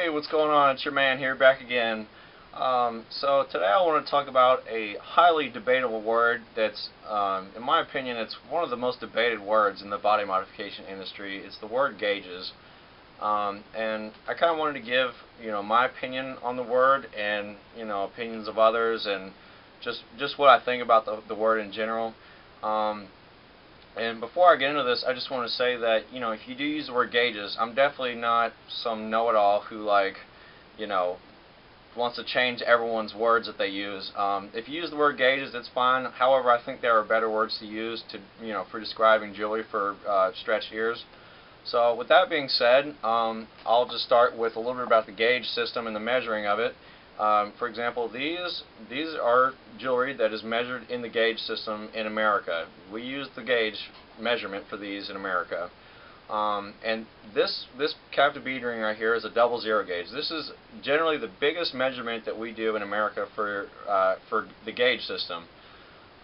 Hey, what's going on? It's your man here back again. So today I want to talk about a highly debatable word that's, in my opinion, it's one of the most debated words in the body modification industry. It's the word gauges. And I kind of wanted to give, my opinion on the word and, opinions of others and just what I think about the word in general. And before I get into this, I just want to say that, if you do use the word gauges, I'm definitely not some know-it-all who, wants to change everyone's words that they use. If you use the word gauges, it's fine. However, I think there are better words to use for describing jewelry for stretched ears. So with that being said, I'll just start with a little bit about the gauge system and the measuring of it. For example, these are jewelry that is measured in the gauge system in America. We use the gauge measurement for these in America. And this captive bead ring right here is a double zero gauge. This is generally the biggest measurement that we do in America for the gauge system.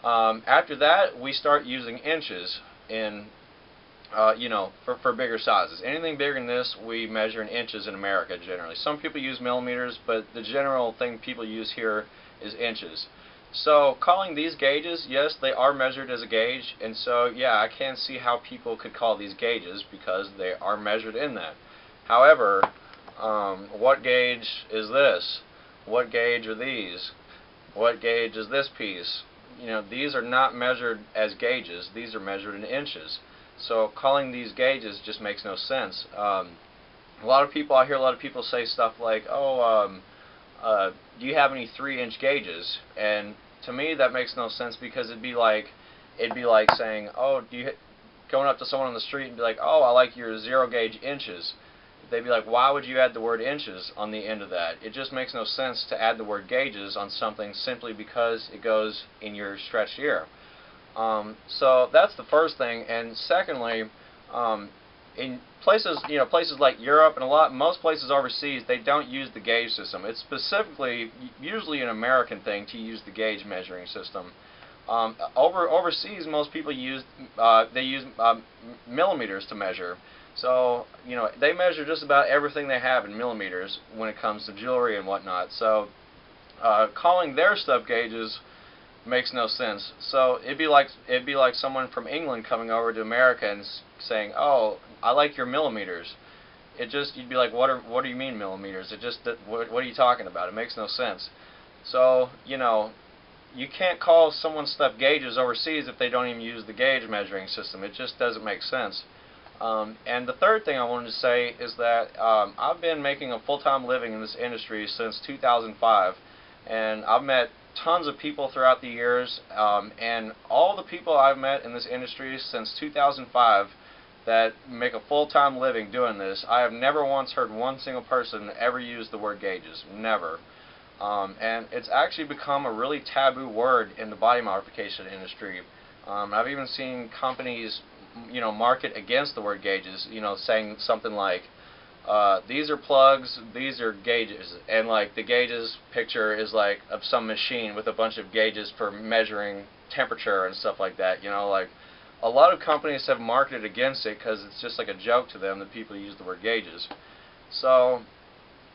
After that, we start using inches in for bigger sizes. Anything bigger than this, we measure in inches in America generally. Some people use millimeters, but the general thing people use here is inches. So calling these gauges, yes, they are measured as a gauge, and so yeah, I can see how people could call these gauges because they are measured in that. However, what gauge is this? What gauge are these? What gauge is this piece? These are not measured as gauges. These are measured in inches. So calling these gauges just makes no sense. I hear a lot of people say stuff like, "Oh, do you have any 3-inch gauges?" And to me, that makes no sense because it'd be like saying, "Oh, going up to someone on the street and be like, "Oh, I like your 0 gauge inches." They'd be like, "Why would you add the word inches on the end of that?" It just makes no sense to add the word gauges on something simply because it goes in your stretched ear. So that's the first thing, and secondly, in places like Europe and most places overseas, they don't use the gauge system. It's specifically usually an American thing to use the gauge measuring system. Overseas, most people use millimeters to measure. So they measure just about everything they have in millimeters when it comes to jewelry and whatnot. So calling their stuff gauges makes no sense. So it'd be like someone from England coming over to America and saying, "Oh, I like your millimeters." You'd be like, what do you mean millimeters? What are you talking about? It makes no sense. So you can't call someone's stuff gauges overseas if they don't even use the gauge measuring system. It just doesn't make sense. And the third thing I wanted to say is that I've been making a full-time living in this industry since 2005, and I've met tons of people throughout the years, and all the people I've met in this industry since 2005 that make a full-time living doing this, I have never once heard one single person ever use the word gauges. Never. And it's actually become a really taboo word in the body modification industry. I've even seen companies market against the word gauges, saying something like, these are plugs, these are gauges, and the gauges picture is of some machine with a bunch of gauges for measuring temperature and stuff like that. A lot of companies have marketed against it because it's just like a joke to them that people use the word gauges. So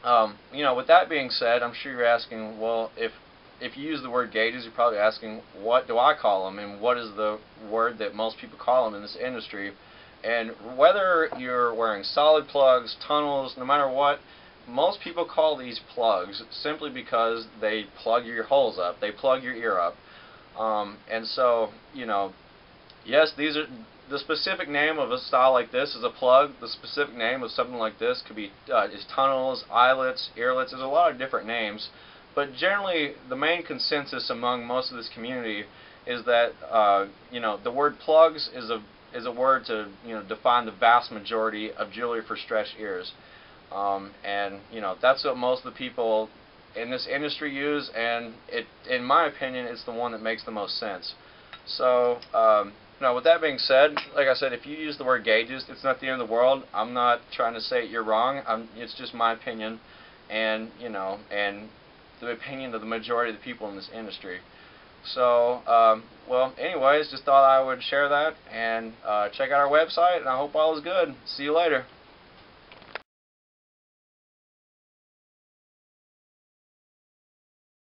with that being said, I'm sure you're asking, well, if you use the word gauges, you're probably asking, what do I call them, and what is the word that most people call them in this industry? And whether you're wearing solid plugs, tunnels, no matter what, most people call these plugs simply because they plug your holes up, they plug your ear up. And so, yes, these are the specific name of a style like this is a plug. The specific name of something like this could be is tunnels, eyelets, earlets. There's a lot of different names, but generally the main consensus among most of this community is that the word plugs is a word to define the vast majority of jewelry for stretched ears, and that's what most of the people in this industry use, and in my opinion, it's the one that makes the most sense. So with that being said, like I said, if you use the word gauges, it's not the end of the world. I'm not trying to say you're wrong. It's just my opinion, and and the opinion of the majority of the people in this industry. So, well, anyways, just thought I would share that, and check out our website, and I hope all is good. See you later.